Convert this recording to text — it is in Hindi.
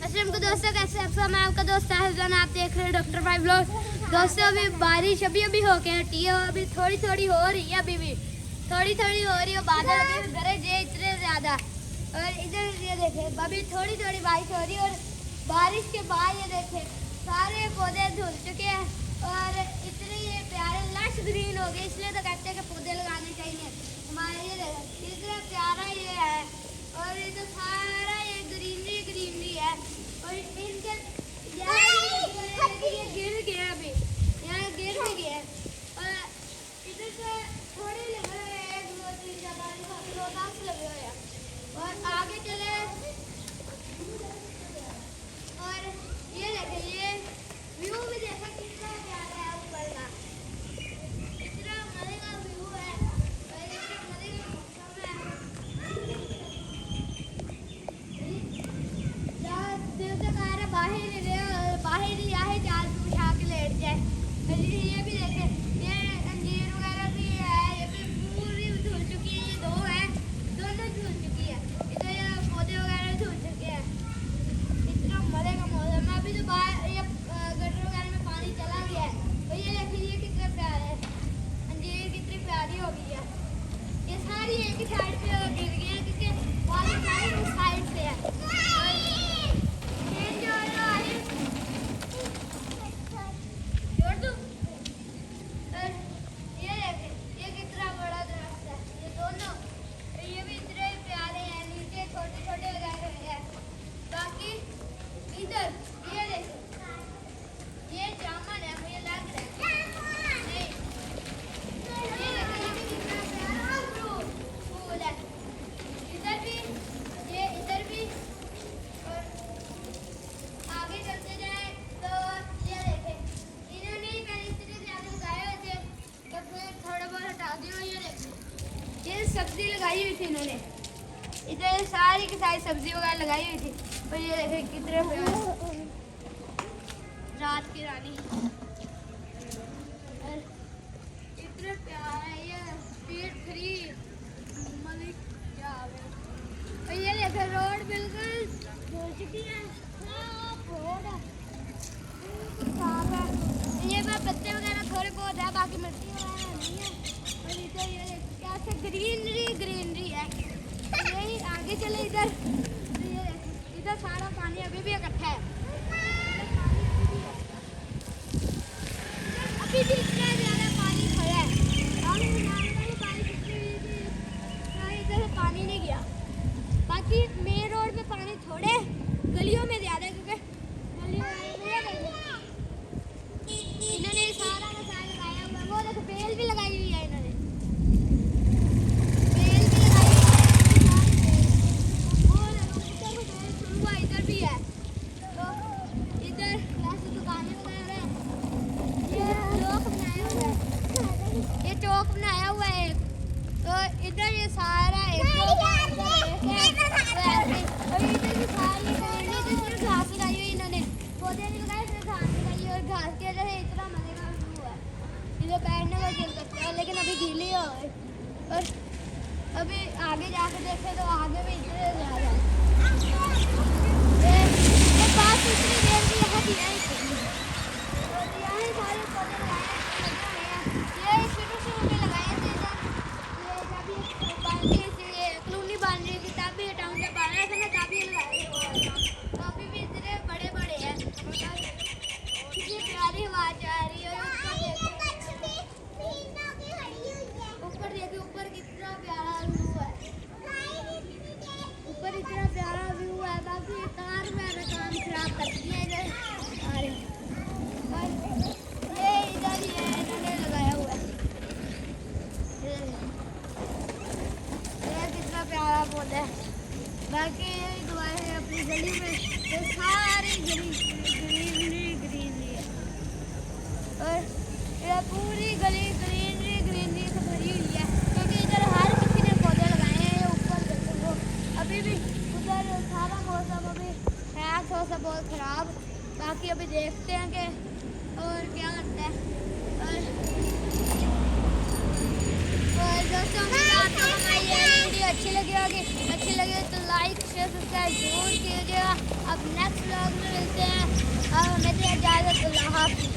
अस्सलाम को दोस्तों, कैसे आप सब? मैं आपका दोस्त साहिबान, आप देख रहे हैं डॉक्टर भाई ब्लॉग। दोस्तों अभी बारिश अभी होके हटी है, अभी थोड़ी थोड़ी हो रही है, अभी भी थोड़ी थोड़ी हो रही है। बादल अभी भी गरज है इतने ज़्यादा। और इधर ये देखे अभी थोड़ी थोड़ी बारिश हो रही है। और बारिश के बाद ये देखे सारे पौधे धुल चुके हैं और इतने ये प्यारे लश ग्रीन हो गए। इसलिए तो कहते हैं कि पौधे लगाने चाहिए हमारे। ये देखे इतना प्यारा ये है और ये तो सारा ये ग्रीनरी ग्रीनरी है। और इनके ये गिर गया, अभी यहाँ गिर भी गया। और इधर से थोड़े लगे हुए हैं, 2 3 4 5 लगे हुए हैं। और आगे चले और ये देखे ये व्यू भी देखा कितना प्यारा है ऊपर का। इतना मजे का व्यू है और इतना मजे का मौसम है। बाहर ही आए चार उठा के लेट जाए। ये भी देखे ये अंजीर वगैरह भी है, ये भी पूरी धुल चुकी है। ये 2 है, दोनों धुल चुकी है। इधर ये पौधे वगैरह धुल चुके हैं। इतना मजे का मौसम है। अभी तो बाहर ये गटर वगैरह में पानी चला गया है। और ये देखिए ये कितने प्यारे है, अंजीर कितनी प्यारी हो गई है। ये सारी एक ही साइड पे गिर गई है क्योंकि वाली सारी उस साइड से है। सब्जी लगाई हुई थी इन्होंने, इधर सारी की सारी सब्जी वगैरह लगाई हुई थी। और ये देखे कितने रात की रानी इतने प्यार है। ये स्पीड 3 मलिक क्या। और ये देखे रोड बिल्कुल धुल चुकी है। ये मैं पत्ते वगैरह थोड़े बहुत है, बाकी मिट्टी वगैरह नहीं है। और इधर ये कैसे ग्रीनरी ग्रीनरी है। यही आगे चले इधर इधर सारा पानी अभी भी इकट्ठा है। अभी भी इतना ज़्यादा पानी खड़ा है। इधर पानी नहीं गया, बाकी मेन रोड पे पानी थोड़े, गलियों में ज़्यादा है क्योंकि गलियों में इन्होंने सारा मसाला लगाया हुआ है। वो देखो बेल भी लगाई हुई है इन्होंने, बेल भी लगाई हुई है। वो इधर भी है। तो इधर वैसे दुकानें वगैरह हैं। ये चौक बनाया हुआ है, ये चौक बनाया हुआ है। तो इधर ये सारा और इधर भी सारी सिर्फ घास लगाई हुई इन्होंने, पौधे नहीं लगाए, सिर्फ घास लगाई। और घास के वजह से इतना मजे का व्यू है, इधर बैठने का दिल करता है। लेकिन अभी गीली हो गई। और अभी आगे जाकर देखे तो आगे भी इतने ज़्यादा बात इतनी देर की यहाँ दिया ही और यहाँ ही सारे पौधे लगाए। ये शुरू में लगाए थे जब ये कॉलोनी बन रही थी, तब भी टाउन जब बन रहा था ना तभी लगाए थे। तो अभी भी इतने बड़े बड़े हैं। कितनी प्यारी आवाज आ रही है। ऊपर देखिए ऊपर कितना प्यारा व्यू है, ऊपर इतना प्यारा व्यू है। बाकी कार मेरा काम खराब कर दिया इधर। और ये इधर ही है, इन्होंने लगाया हुआ है। ये कितना प्यारा पौधा है। बाकी यही दुआ है अपनी गली में तो सारी ग्रीनरी ग्रीनरी है। और ये पूरी गली ग्रीनरी ग्रीनरी से भरी हुई है क्योंकि इधर हर किसी ने पौधे लगाए हैं। ये ऊपर देखो वो अभी भी उधर सारा मौसम अभी है थोड़ा सा बहुत ख़राब। बाकी अभी देखते हैं कि और क्या करता है। और दोस्तों आपको हमारी ये वीडियो अच्छी लगी होगी, अच्छी लगे तो लाइक शेयर सब्सक्राइब जरूर कीजिएगा। अब नेक्स्ट आप